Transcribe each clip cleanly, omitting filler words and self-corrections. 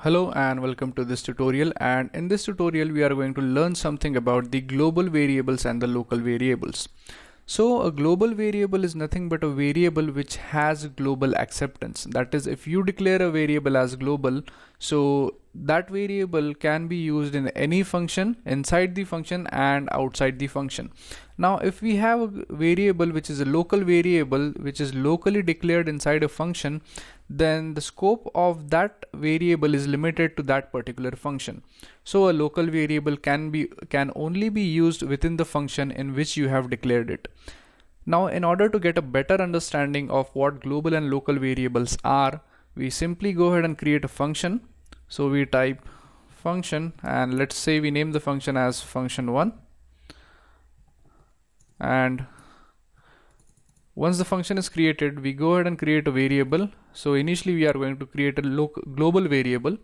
Hello and welcome to this tutorial, and in this tutorial we are going to learn something about the global variables and the local variables. So a global variable is nothing but a variable which has global acceptance. That is, if you declare a variable as global, so that variable can be used in any function, inside the function and outside the function. Now if we have a variable which is a local variable which is locally declared inside a function, then the scope of that variable is limited to that particular function. So a local variable can only be used within the function in which you have declared it. Now in order to get a better understanding of what global and local variables are, we simply go ahead and create a function. So we type function, and let's say we name the function as function1, and once the function is created, we go ahead and create a variable. So initially we are going to create a global variable.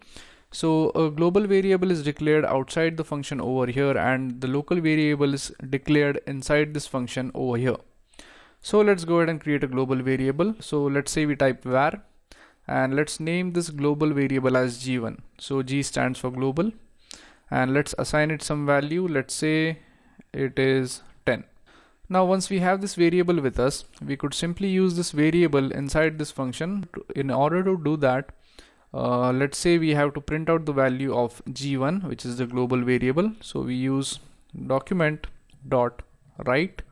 So a global variable is declared outside the function over here, and the local variable is declared inside this function over here. So let's go ahead and create a global variable. So let's say we type var, and let's name this global variable as g1. So G stands for global, and let's assign it some value. Let's say it is 10. Now once we have this variable with us, we could simply use this variable inside this function. In order to do that, let's say we have to print out the value of g1, which is the global variable. So we use document dot write,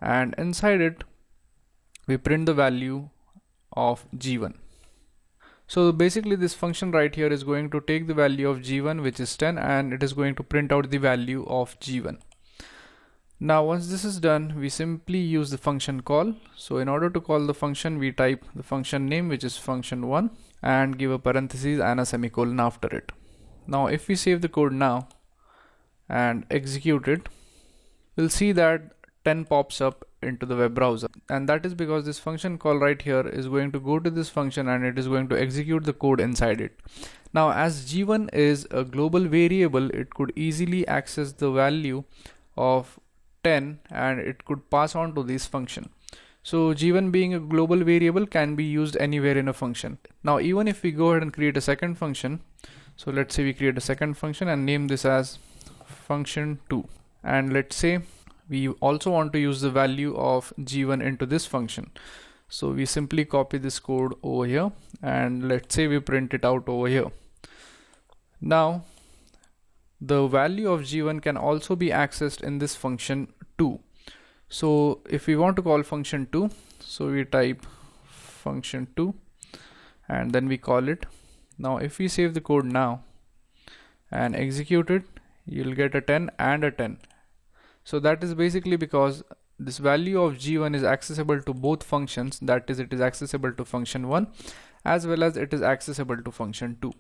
and inside it we print the value of g1. So basically this function right here is going to take the value of g1, which is 10, and it is going to print out the value of g1. Now once this is done, we simply use the function call. So in order to call the function, we type the function name, which is function1, and give a parenthesis and a semicolon after it. Now if we save the code now and execute it, we'll see that 10 pops up into the web browser, and that is because this function call right here is going to go to this function and it is going to execute the code inside it. Now as g1 is a global variable, it could easily access the value of 10 and it could pass on to this function. So g1 being a global variable can be used anywhere in a function. Now even if we go ahead and create a second function, so let's say we create a second function and name this as function2, and let's say we also want to use the value of g1 into this function. So we simply copy this code over here, and let's say we print it out over here. Now the value of g1 can also be accessed in this function 2. So if we want to call function 2, so we type function 2 and then we call it. Now if we save the code now and execute it, you'll get a 10 and a 10. So that is basically because this value of g1 is accessible to both functions, that is, it is accessible to function 1 as well as it is accessible to function 2.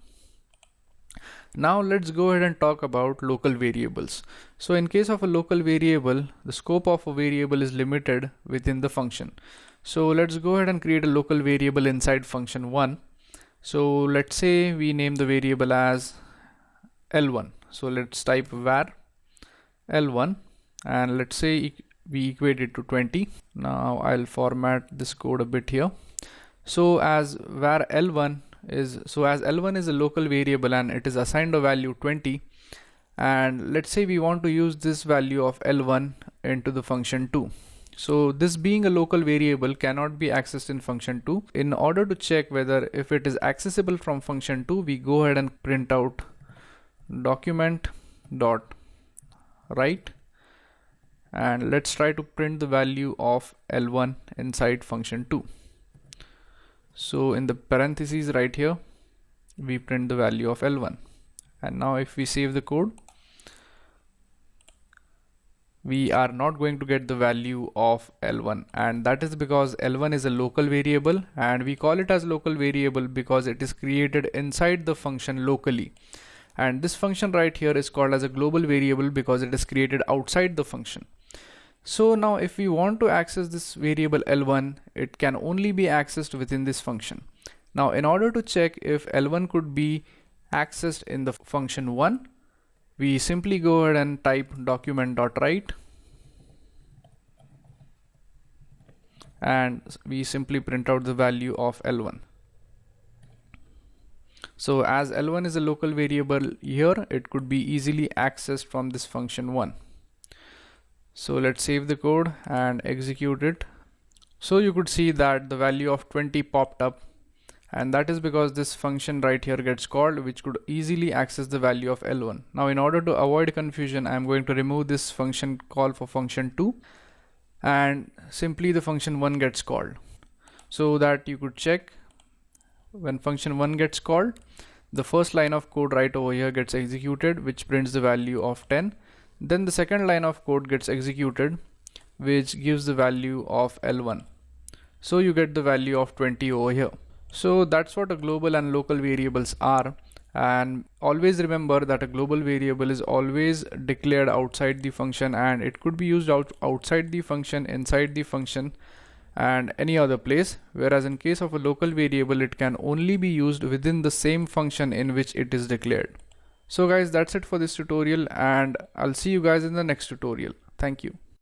Now let's go ahead and talk about local variables. So in case of a local variable, the scope of a variable is limited within the function. So let's go ahead and create a local variable inside function 1. So let's say we name the variable as L1. So let's type var L1, and let's say we equate it to 20. Now I'll format this code a bit here. So as var L1 is a local variable and it is assigned a value 20, and let's say we want to use this value of L1 into the function 2. So this being a local variable cannot be accessed in function 2. In order to check whether if it is accessible from function 2, we go ahead and print out document dot write, and let's try to print the value of L1 inside function 2. So in the parentheses right here, we print the value of L1. And now if we save the code, we are not going to get the value of L1, and that is because L1 is a local variable, and we call it as local variable because it is created inside the function locally. And this function right here is called as a global variable because it is created outside the function. So now if we want to access this variable L1, it can only be accessed within this function. Now in order to check if L1 could be accessed in the function 1, we simply go ahead and type document.write, and we simply print out the value of L1. So as L1 is a local variable here, it could be easily accessed from this function 1. So let's save the code and execute it. So you could see that the value of 20 popped up, and that is because this function right here gets called, which could easily access the value of L1. Now in order to avoid confusion, I'm going to remove this function call for function 2, and simply the function 1 gets called, so that you could check when function 1 gets called, the first line of code right over here gets executed, which prints the value of 10. Then the second line of code gets executed, which gives the value of L1. So you get the value of 20 over here. So that's what a global and local variables are. And always remember that a global variable is always declared outside the function, and it could be used outside the function, inside the function, and any other place, whereas in case of a local variable, it can only be used within the same function in which it is declared. So guys, that's it for this tutorial, and I'll see you guys in the next tutorial. Thank you.